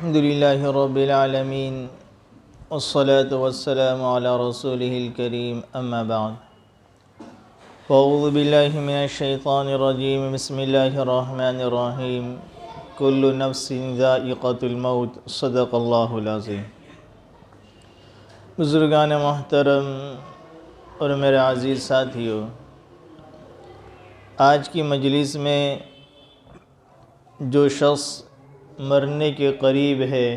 الحمد لله رب العالمين والصلاة والسلام على رسوله الكريم أما بعد فأعوذ بالله من الشيطان الرجيم بسم الله الرحمن الرحيم كل نفس ذائقة الموت صدق الله العظيم۔ بزرگان محترم اور میرے عزیز ساتھیوں، آج کی مجلس میں جو شخص مرنے کے قریب ہے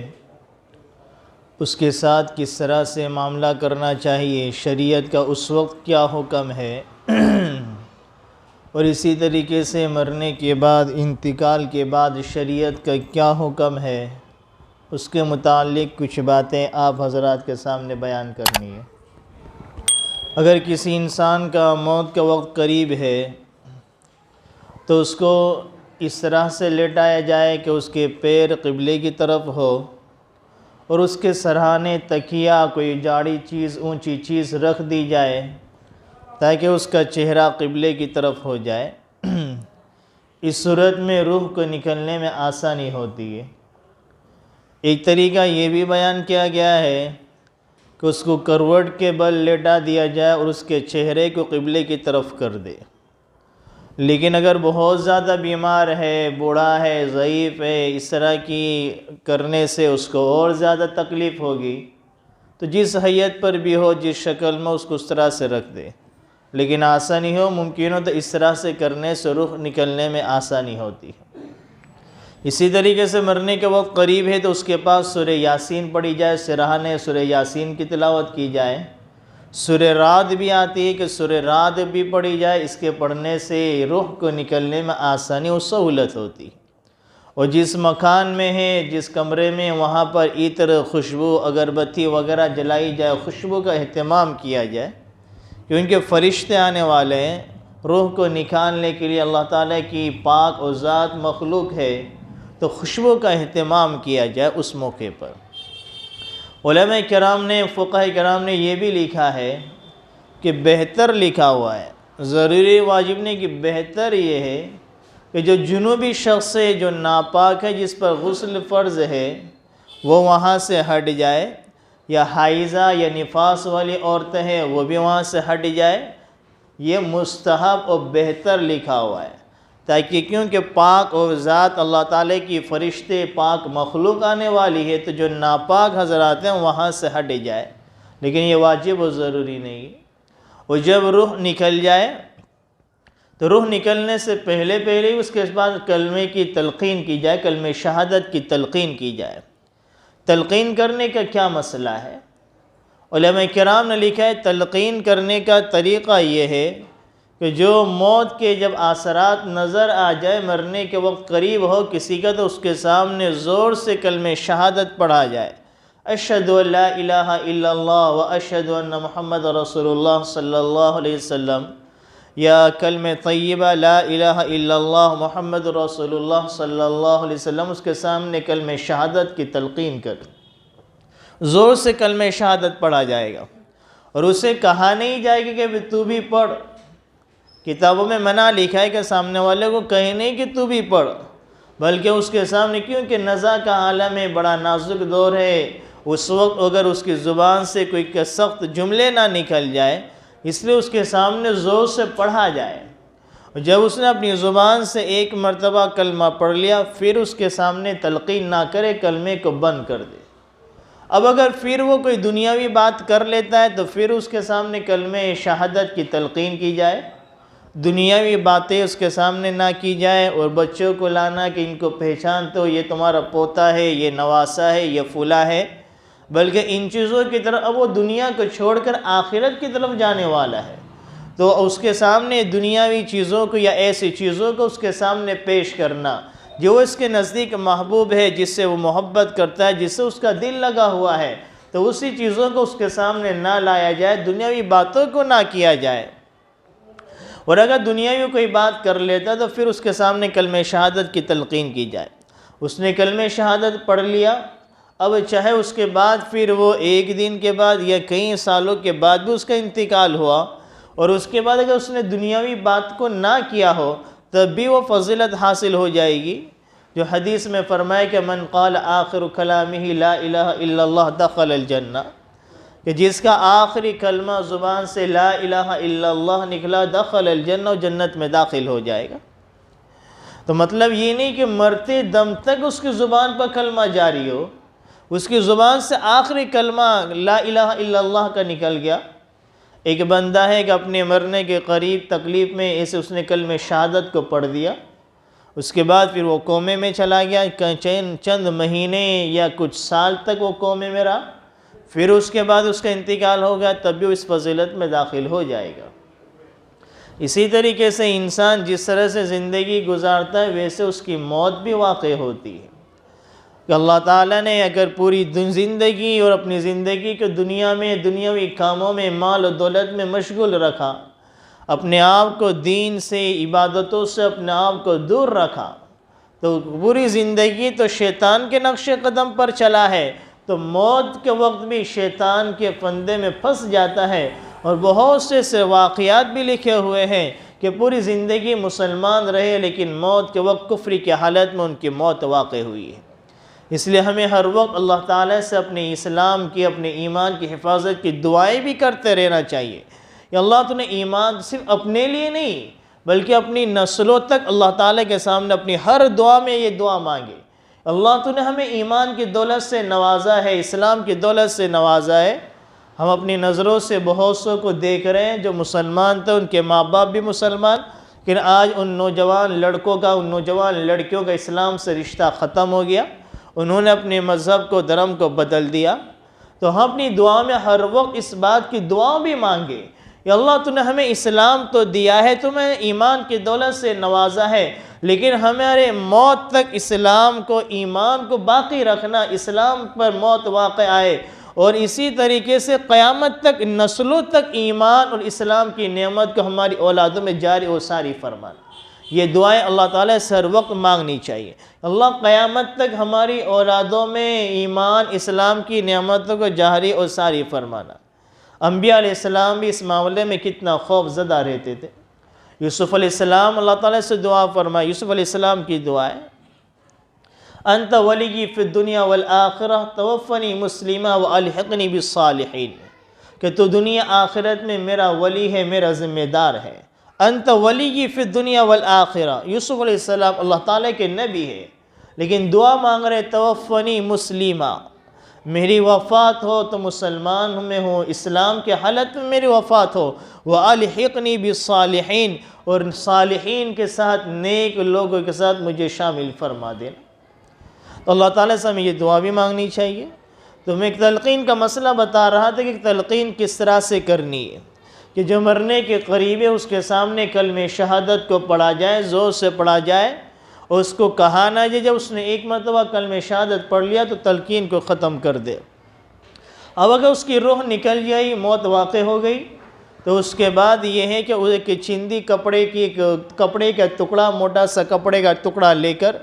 اس کے ساتھ کس طرح سے معاملہ کرنا چاہیے، شریعت کا اس وقت کیا حکم ہے، اور اسی طریقے سے مرنے کے بعد، انتقال کے بعد شریعت کا کیا حکم ہے، اس کے متعلق کچھ باتیں آپ حضرات کے سامنے بیان کرنی ہے۔ اگر کسی انسان کا موت کا وقت قریب ہے تو اس کو اس طرح سے لیٹایا جائے کہ اس کے پیر قبلے کی طرف ہو اور اس کے سرہانے تکیہ کوئی جاڑی چیز، اونچی چیز رکھ دی جائے تاکہ اس کا چہرہ قبلے کی طرف ہو جائے۔ اس صورت میں روح کو نکلنے میں آسانی ہوتی ہے۔ ایک طریقہ یہ بھی بیان کیا گیا ہے کہ اس کو کروٹ کے بل لیٹا دیا جائے اور اس کے چہرے کو قبلے کی طرف کر دے۔ لیکن اگر بہت زیادہ بیمار ہے، بوڑھا ہے، ضعیف ہے، اس طرح کی کرنے سے اس کو اور زیادہ تکلیف ہوگی تو جس حیت پر بھی ہو، جس شکل میں، اس کو اس طرح سے رکھ دے۔ لیکن آسانی ہو، ممکن ہو تو اس طرح سے کرنے سے روح نکلنے میں آسانی ہوتی ہے۔ اسی طریقے سے مرنے کے وقت قریب ہے تو اس کے پاس سورہ یاسین پڑھی جائے، سرہانے سورہ یاسین کی تلاوت کی جائے۔ سورہ رعد بھی آتی ہے کہ سورہ رعد بھی پڑھی جائے، اس کے پڑھنے سے روح کو نکلنے میں آسانی اور سہولت ہوتی ہے۔ اور جس مکان میں ہے، جس کمرے میں، وہاں پر عطر، خوشبو، اگربتی وغیرہ جلائی جائے، خوشبو کا اہتمام کیا جائے، کیونکہ فرشتے آنے والے ہیں روح کو نکالنے کے لیے۔ اللہ تعالیٰ کی پاک و ذات مخلوق ہے تو خوشبو کا اہتمام کیا جائے اس موقع پر۔ علماء کرام نے، فقہ کرام نے یہ بھی لکھا ہے کہ بہتر لکھا ہوا ہے، ضروری واجب نہیں، کہ بہتر یہ ہے کہ جو جنوبی شخص ہے، جو ناپاک ہے، جس پر غسل فرض ہے، وہ وہاں سے ہٹ جائے، یا حائضہ یا نفاس والی عورتیں ہیں وہ بھی وہاں سے ہٹ جائے۔ یہ مستحب اور بہتر لکھا ہوا ہے، تاکہ کیونکہ پاک اور ذات اللہ تعالیٰ کی فرشتے پاک مخلوق آنے والی ہے تو جو ناپاک حضرات ہیں وہاں سے ہٹ جائے، لیکن یہ واجب و ضروری نہیں ہے۔ اور جب روح نکل جائے تو روح نکلنے سے پہلے ہی اس کے بعد کلمے کی تلقین کی جائے، کلمہ شہادت کی تلقین کی جائے۔ تلقین کرنے کا کیا مسئلہ ہے؟ علماء کرام نے لکھا ہے تلقین کرنے کا طریقہ یہ ہے کہ جو موت کے جب اثرات نظر آ جائے، مرنے کے وقت قریب ہو کسی کا، تو اس کے سامنے زور سے کلمہ شہادت پڑھا جائے، اشہد ان لا الہ الا اللہ و اشہد ان محمد رسول اللہ صلی اللہ علیہ وسلم، یا کلمہ طیبہ لا الہ الا اللہ محمد رسول اللہ صلی اللہ علیہ وسلم، اس کے سامنے کلمہ شہادت کی تلقین کر زور سے کلمہ شہادت پڑھا جائے گا، اور اسے کہا نہیں جائے گا کہ تو بھی پڑھ۔ کتابوں میں منع لکھا ہے کہ سامنے والے کو کہیں نہیں کہ تو بھی پڑھ، بلکہ اس کے سامنے، کیونکہ نزع کا عالم ہے، بڑا نازک دور ہے، اس وقت اگر اس کی زبان سے کوئی سخت جملے نہ نکل جائے، اس لیے اس کے سامنے زور سے پڑھا جائے۔ جب اس نے اپنی زبان سے ایک مرتبہ کلمہ پڑھ لیا، پھر اس کے سامنے تلقین نہ کرے، کلمے کو بند کر دے۔ اب اگر پھر وہ کوئی دنیاوی بات کر لیتا ہے تو پھر اس کے سامنے کلمہ شہادت کی تلقین کی جائے، دنیاوی باتیں اس کے سامنے نہ کی جائے، اور بچوں کو لانا کہ ان کو پہچانتے ہو، یہ تمہارا پوتا ہے، یہ نواسا ہے، یہ فلاں ہے، بلکہ ان چیزوں کی طرف، اب وہ دنیا کو چھوڑ کر آخرت کی طرف جانے والا ہے، تو اس کے سامنے دنیاوی چیزوں کو یا ایسی چیزوں کو اس کے سامنے پیش کرنا جو اس کے نزدیک محبوب ہے، جس سے وہ محبت کرتا ہے، جس سے اس کا دل لگا ہوا ہے، تو اسی چیزوں کو اس کے سامنے نہ لایا جائے، دنیاوی باتوں کو نہ کیا جائے۔ اور اگر دنیاوی کوئی بات کر لیتا تو پھر اس کے سامنے کلمہ شہادت کی تلقین کی جائے۔ اس نے کلمہ شہادت پڑھ لیا، اب چاہے اس کے بعد پھر وہ ایک دن کے بعد یا کئی سالوں کے بعد بھی اس کا انتقال ہوا، اور اس کے بعد اگر اس نے دنیاوی بات کو نہ کیا ہو تب بھی وہ فضیلت حاصل ہو جائے گی۔ جو حدیث میں فرمائے کہ من قال آخر کلامہ لا الہ الا اللہ دخل الجنہ، کہ جس کا آخری کلمہ زبان سے لا الہ الا اللہ نکلا دخل الجنہ، و جنت میں داخل ہو جائے گا۔ تو مطلب یہ نہیں کہ مرتے دم تک اس کی زبان پر کلمہ جاری ہو، اس کی زبان سے آخری کلمہ لا الہ الا اللہ کا نکل گیا۔ ایک بندہ ہے کہ اپنے مرنے کے قریب تکلیف میں ایسے اس نے کلمہ شہادت کو پڑھ دیا، اس کے بعد پھر وہ کومے میں چلا گیا، چند مہینے یا کچھ سال تک وہ کومے میں رہا، پھر اس کے بعد اس کا انتقال ہو گیا، تب بھی وہ اس فضیلت میں داخل ہو جائے گا۔ اسی طریقے سے انسان جس طرح سے زندگی گزارتا ہے ویسے اس کی موت بھی واقع ہوتی ہے، کہ اللہ تعالیٰ نے اگر پوری زندگی اور اپنی زندگی کو دنیا میں دنیاوی کاموں میں مال و دولت میں مشغول رکھا، اپنے آپ کو دین سے عبادتوں سے اپنے آپ کو دور رکھا، تو پوری زندگی تو شیطان کے نقش قدم پر چلا ہے، تو موت کے وقت بھی شیطان کے فندے میں پھنس جاتا ہے۔ اور بہت سے واقعات بھی لکھے ہوئے ہیں کہ پوری زندگی مسلمان رہے لیکن موت کے وقت کفری کی حالت میں ان کی موت واقع ہوئی ہے۔ اس لیے ہمیں ہر وقت اللہ تعالیٰ سے اپنے اسلام کی، اپنے ایمان کی حفاظت کی دعائیں بھی کرتے رہنا چاہیے۔ کہ اللہ تو نے ایمان صرف اپنے لیے نہیں بلکہ اپنی نسلوں تک اللہ تعالیٰ کے سامنے اپنی ہر دعا میں یہ دعا مانگے، اللہ تو نے ہمیں ایمان کی دولت سے نوازا ہے، اسلام کی دولت سے نوازا ہے۔ ہم اپنی نظروں سے بہت سو کو دیکھ رہے ہیں جو مسلمان تھے، ان کے ماں باپ بھی مسلمان، لیکن آج ان نوجوان لڑکوں کا، ان نوجوان لڑکیوں کا اسلام سے رشتہ ختم ہو گیا، انہوں نے اپنے مذہب کو، دھرم کو بدل دیا۔ تو ہم اپنی دعا میں ہر وقت اس بات کی دعا بھی مانگے کہ اللہ تو نے ہمیں اسلام تو دیا ہے، تمہیں ایمان کی دولت سے نوازا ہے، لیکن ہمارے موت تک اسلام کو، ایمان کو باقی رکھنا، اسلام پر موت واقع آئے، اور اسی طریقے سے قیامت تک نسلوں تک ایمان اور اسلام کی نعمت کو ہماری اولادوں میں جاری و ساری فرمانا۔ یہ دعائیں اللہ تعالیٰ سے ہر وقت مانگنی چاہیے۔ اللہ قیامت تک ہماری اولادوں میں ایمان، اسلام کی نعمتوں کو جاری و ساری فرمانا۔ انبیاء علیہ السلام بھی اس معاملے میں کتنا خوف زدہ رہتے تھے۔ یوسف علیہ السلام اللہ تعالیٰ سے دعا فرمائے، یوسف علیہ السلام کی دعا ہے انت ولی فی الدنیا والآخرہ توفنی مسلمہ والحقنی بالصالحین، کہ تو دنیا آخرت میں میرا ولی ہے، میرا ذمہ دار ہے۔ انت ولی فی الدنیا والآخرہ، یوسف علیہ السلام اللہ تعالیٰ کے نبی ہے لیکن دعا مانگ رہے توفنی مسلمہ، میری وفات ہو تو مسلمان میں ہو، اسلام کے حالت میں میری وفات ہو، والحقنی بالصالحین، اور صالحین کے ساتھ، نیک لوگوں کے ساتھ مجھے شامل فرما دینا۔ تو اللہ تعالیٰ سے ہمیں یہ دعا بھی مانگنی چاہیے۔ تو میں ایک تلقین کا مسئلہ بتا رہا تھا کہ ایک تلقین کس طرح سے کرنی ہے، کہ جو مرنے کے قریب ہے اس کے سامنے کلمہ شہادت کو پڑھا جائے، زور سے پڑھا جائے، اور اس کو کہا نہ جائے جب اس نے ایک مرتبہ کلمہ شہادت پڑھ لیا تو تلقین کو ختم کر دے۔ اب اگر اس کی روح نکل جائی، موت واقع ہو گئی، تو اس کے بعد یہ ہے کہ ایک چندی کپڑے کا ٹکڑا، موٹا سا کپڑے کا ٹکڑا لے کر،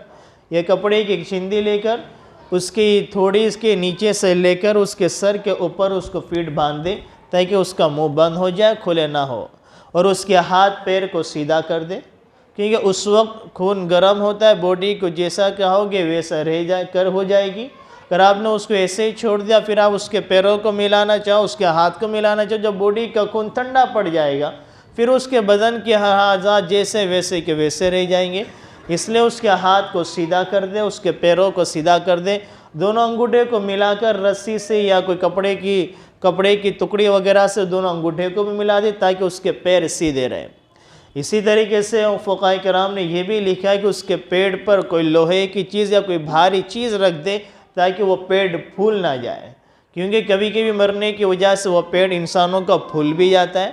یہ کپڑے کی ایک چندی لے کر، اس کی تھوڑی اس کے نیچے سے لے کر اس کے سر کے اوپر اس کو فیٹ باندھ دے تاکہ اس کا منہ بند ہو جائے، کھلے نہ ہو، اور اس کے ہاتھ پیر کو سیدھا کر دے، کیونکہ اس وقت خون گرم ہوتا ہے، باڈی کو جیسا کہو گے ویسا ہو جائے گی۔ اگر آپ نے اس کو ایسے ہی چھوڑ دیا، پھر آپ اس کے پیروں کو ملانا چاہو، اس کے ہاتھ کو ملانا چاہو، جب باڈی کا خون ٹھنڈا پڑ جائے گا پھر اس کے بدن کے اعضاء جیسے ویسے کے ویسے رہ جائیں گے۔ اس لیے اس کے ہاتھ کو سیدھا کر دے، اس کے پیروں کو سیدھا کر دے، دونوں انگوٹھے کو ملا کر رسی سے یا کوئی کپڑے کی ٹکڑی وغیرہ سے دونوں انگوٹھے کو بھی ملا دے تاکہ اس کے پیر سیدھے رہیں۔ اسی طریقے سے فقہاء کرام نے یہ بھی لکھا ہے کہ اس کے پیٹ پر کوئی لوہے کی چیز یا کوئی بھاری چیز رکھ دے تاکہ وہ پیٹ پھول نہ جائے، کیونکہ کبھی کبھی مرنے کی وجہ سے وہ پیٹ انسانوں کا پھول بھی جاتا ہے۔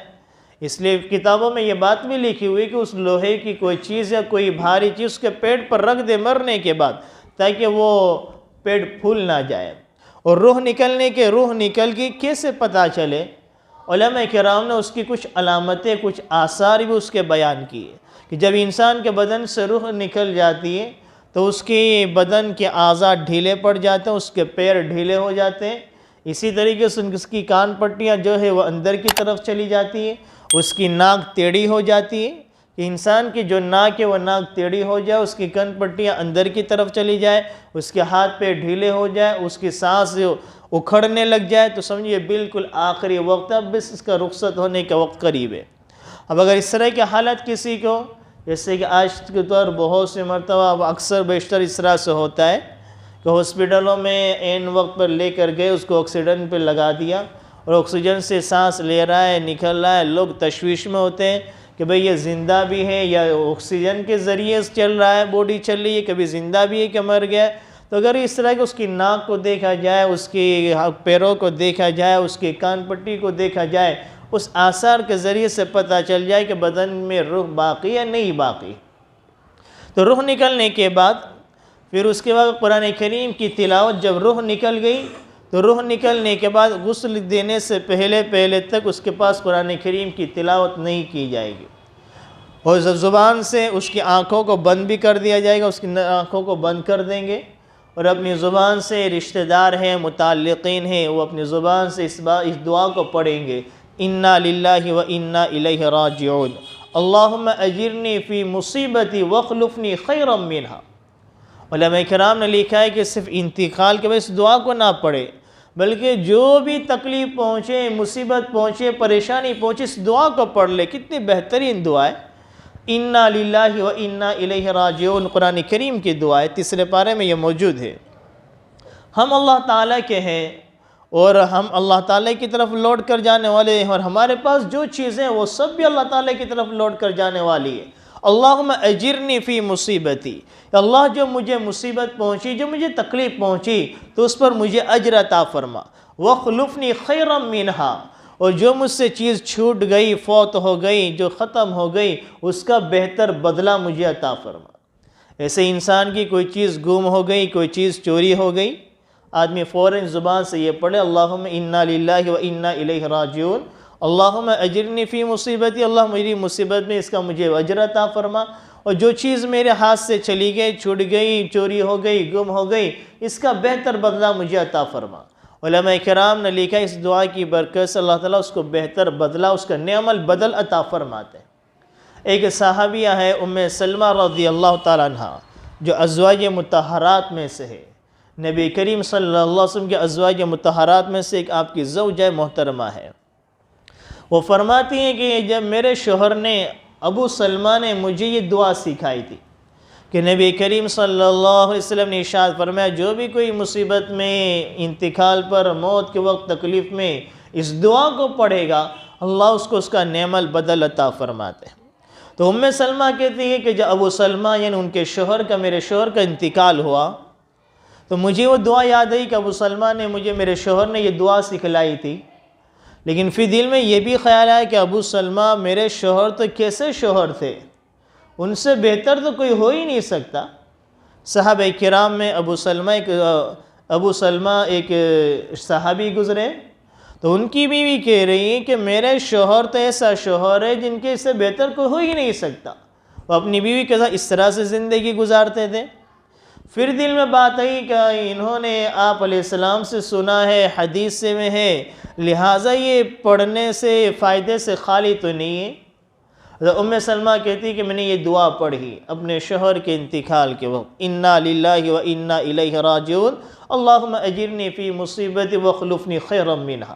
اس لیے کتابوں میں یہ بات بھی لکھی ہوئی کہ اس لوہے کی کوئی چیز یا کوئی بھاری چیز اس کے پیٹ پر رکھ دے مرنے کے بعد تاکہ وہ پیٹ پھول نہ جائے۔ اور روح نکل کی کیسے پتہ چلے؟ علماء کرام نے اس کی کچھ علامتیں، کچھ آثار بھی اس کے بیان کیے کہ جب انسان کے بدن سے روح نکل جاتی ہے تو اس کی بدن کے اعضاء ڈھیلے پڑ جاتے ہیں، اس کے پیر ڈھیلے ہو جاتے ہیں، اسی طریقے سے اس کی کان پٹیاں جو ہے وہ اندر کی طرف چلی جاتی ہے، اس کی ناک ٹیڑھی ہو جاتی ہے، کہ انسان کی جو ناک ہے وہ ناک ٹیڑھی ہو جائے، اس کی کن پٹیاں اندر کی طرف چلی جائے، اس کے ہاتھ پہ ڈھیلے ہو جائے، اس کی سانس اکھڑنے لگ جائے، تو سمجھیے بالکل آخری وقت، اب بس اس کا رخصت ہونے کا وقت قریب ہے۔ اب اگر اس طرح کی حالت کسی کو، جیسے کہ آج کے طور بہت سے مرتبہ اکثر بیشتر اس طرح سے ہوتا ہے کہ ہاسپٹلوں میں عین وقت پر لے کر گئے، اس کو آکسیجن پہ لگا دیا اور آکسیجن سے سانس لے رہا ہے، نکل رہا ہے، لوگ تشویش میں ہوتے ہیں کہ بھئی یہ زندہ بھی ہے یا آکسیجن کے ذریعے چل رہا ہے، باڈی چل رہی ہے، کبھی زندہ بھی ہے کہ مر گیا ہے۔ تو اگر اس طرح کہ اس کی ناک کو دیکھا جائے، اس کی پیروں کو دیکھا جائے، اس کی کان پٹی کو دیکھا جائے، اس آثار کے ذریعے سے پتہ چل جائے کہ بدن میں روح باقی یا نہیں باقی۔ تو روح نکلنے کے بعد پھر اس کے بعد قرآن کریم کی تلاوت، جب روح نکل گئی تو روح نکلنے کے بعد غسل دینے سے پہلے تک اس کے پاس قرآن کریم کی تلاوت نہیں کی جائے گی، اور زبان سے اس کی آنکھوں کو بند بھی کر دیا جائے گا، اس کی آنکھوں کو بند کر دیں گے، اور اپنی زبان سے رشتہ دار ہیں، متعلقین ہیں، وہ اپنی زبان سے اس دعا کو پڑھیں گے، انا للہ و انا الیہ راجعون، اللہم اجرنی فی مصیبتی واخلفنی خیرا منہا۔ علماء کرام نے لکھا ہے کہ صرف انتقال کے بعد اس دعا کو نہ پڑھے، بلکہ جو بھی تکلیف پہنچے، مصیبت پہنچے، پریشانی پہنچے، اس دعا کو پڑھ لے۔ کتنی بہترین دعا ہے، انا للہ و انا الیہ راجعون، قرآن کریم کی دعا ہے، 3 پارے میں یہ موجود ہے۔ ہم اللہ تعالیٰ کے ہیں اور ہم اللہ تعالیٰ کی طرف لوٹ کر جانے والے ہیں، اور ہمارے پاس جو چیزیں ہیں وہ سب بھی اللہ تعالیٰ کی طرف لوٹ کر جانے والی ہے۔ اللہم اجرنی فی مصیبتی، اللہ جو مجھے مصیبت پہنچی، جو مجھے تکلیف پہنچی، تو اس پر مجھے اجر عطا فرما، واخلفنی خیرا منہا، اور جو مجھ سے چیز چھوٹ گئی، فوت ہو گئی، جو ختم ہو گئی، اس کا بہتر بدلہ مجھے عطا فرما۔ ایسے انسان کی کوئی چیز گم ہو گئی، کوئی چیز چوری ہو گئی، آدمی فوراً زبان سے یہ پڑھے، اللہم انا للہ و انا الیہ راجعون، اللہم اجرنی فی مصیبتی، اللہ میری مصیبت میں اس کا مجھے اجر عطا فرما، اور جو چیز میرے ہاتھ سے چلی گئی، چھوٹ گئی، چوری ہو گئی، گم ہو گئی، اس کا بہتر بدلہ مجھے عطا فرما۔ علماء کرام نے لکھا اس دعا کی برکت سے اللہ تعالیٰ اس کو بہتر بدلہ، اس کا نعم البدل عطا فرماتے ہیں۔ ایک صحابیہ ہے ام سلمہ رضی اللہ تعالیٰ عنہ، جو ازواج مطہرات میں سے ہے، نبی کریم صلی اللہ علیہ وسلم کے ازواج مطہرات میں سے ایک آپ کی زوجہ محترمہ ہے۔ وہ فرماتی ہیں کہ جب میرے شوہر نے، ابو سلمہ نے مجھے یہ دعا سکھائی تھی کہ نبی کریم صلی اللہ علیہ وسلم نے ارشاد فرمایا، جو بھی کوئی مصیبت میں، انتقال پر، موت کے وقت تکلیف میں اس دعا کو پڑھے گا، اللہ اس کو اس کا نعم البدل عطا فرماتے ہیں۔ تو ام سلمہ کہتی ہے کہ جب ابو سلمہ یعنی ان کے شوہر کا، میرے شوہر کا انتقال ہوا، تو مجھے وہ دعا یاد آئی کہ ابو سلمہ نے مجھے، میرے شوہر نے یہ دعا سکھلائی تھی، لیکن پھر دل میں یہ بھی خیال آیا کہ ابو سلمہ میرے شوہر تو کیسے شوہر تھے، ان سے بہتر تو کوئی ہو ہی نہیں سکتا۔ صحابہ کرام میں ابو سلمہ ایک صحابی گزرے، تو ان کی بیوی کہہ رہی ہے کہ میرے شوہر تو ایسا شوہر ہے جن کے اس سے بہتر کوئی ہو ہی نہیں سکتا۔ وہ اپنی بیوی کے ساتھ اس طرح سے زندگی گزارتے تھے۔ پھر دل میں بات آئی کہ انہوں نے آپ علیہ السلام سے سنا ہے، حدیث سے میں ہے، لہٰذا یہ پڑھنے سے، فائدے سے خالی تو نہیں ہے۔ ام سلمہ کہتی کہ میں نے یہ دعا پڑھی اپنے شوہر کے انتقال کے وقت، انا للہ و انا الیہ راجعون، اللہم اجرنی فی مصیبتی واخلفنی خیرا منہا۔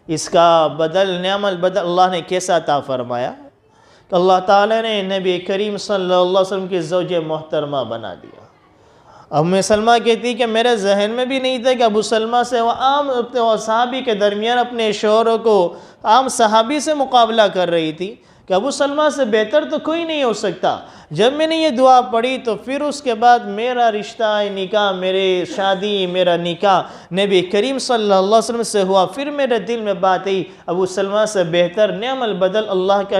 اس کا بدل، نعم البدل اللہ نے کیسا عطا فرمایا کہ اللہ تعالیٰ نے نبی کریم صلی اللہ علیہ وسلم کی زوجہ محترمہ بنا دیا۔ ام سلمہ کہتی کہ میرے ذہن میں بھی نہیں تھا کہ ابو سلمہ سے، وہ عام صحابی کے درمیان اپنے شوہروں کو عام صحابی سے مقابلہ کر رہی تھی کہ ابو سلمہ سے بہتر تو کوئی نہیں ہو سکتا۔ جب میں نے یہ دعا پڑھی تو پھر اس کے بعد میرا رشتہ نکاح، میرے شادی، میرا نکاح نبی کریم صلی اللہ علیہ وسلم سے ہوا۔ پھر میرے دل میں بات آئی، ابو سلمہ سے بہتر نعم البدل اللہ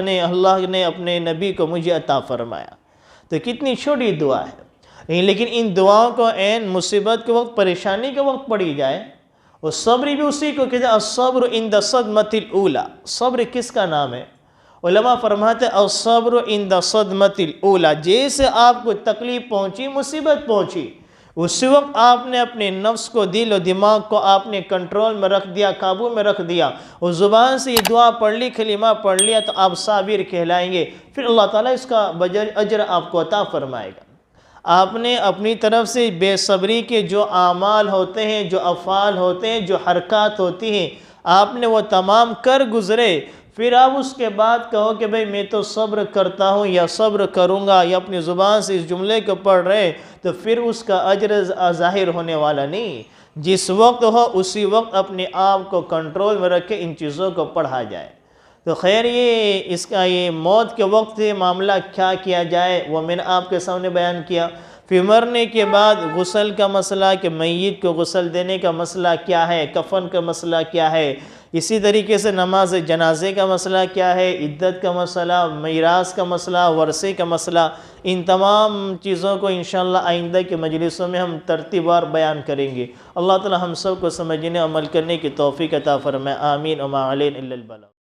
نے اپنے نبی کو مجھے عطا فرمایا۔ تو کتنی چھوٹی دعا ہے، لیکن ان دعاؤں کو عین مصیبت کے وقت، پریشانی کے وقت پڑھی جائے۔ اور صبر بھی اسی کو کہتے ہیں، الصبر عند الصدمۃ الاولی۔ صبر کس کا نام ہے؟ علماء فرماتے ہیں الصبر عند الصدمۃ الاولی، جیسے آپ کو تکلیف پہنچی، مصیبت پہنچی، اس وقت آپ نے اپنے نفس کو، دل و دماغ کو آپ نے کنٹرول میں رکھ دیا، قابو میں رکھ دیا، اور زبان سے یہ دعا پڑھ لی، کلمہ پڑھ لیا، تو آپ صابر کہلائیں گے۔ پھر اللہ تعالیٰ اس کا اجر آپ کو عطا فرمائے گا۔ آپ نے اپنی طرف سے بے صبری کے جو اعمال ہوتے ہیں، جو افعال ہوتے ہیں، جو حرکات ہوتی ہیں، آپ نے وہ تمام کر گزرے، پھر آپ اس کے بعد کہو کہ بھئی میں تو صبر کرتا ہوں یا صبر کروں گا، یا اپنی زبان سے اس جملے کو پڑھ رہے، تو پھر اس کا اجر ظاہر ہونے والا نہیں۔ جس وقت ہو اسی وقت اپنے آپ کو کنٹرول میں رکھ کے ان چیزوں کو پڑھا جائے۔ تو خیر یہ موت کے وقت معاملہ کیا کیا جائے وہ میں نے آپ کے سامنے بیان کیا۔ پھر مرنے کے بعد غسل کا مسئلہ، کہ میت کو غسل دینے کا مسئلہ کیا ہے، کفن کا مسئلہ کیا ہے، اسی طریقے سے نماز جنازے کا مسئلہ کیا ہے، عدت کا مسئلہ، میراث کا مسئلہ، ورثے کا مسئلہ، ان تمام چیزوں کو انشاءاللہ آئندہ کے مجلسوں میں ہم ترتیب وار بیان کریں گے۔ اللہ تعالی ہم سب کو سمجھنے عمل کرنے کی توفیق عطا فرمائے، آمین، وما علینا الا البلاغ۔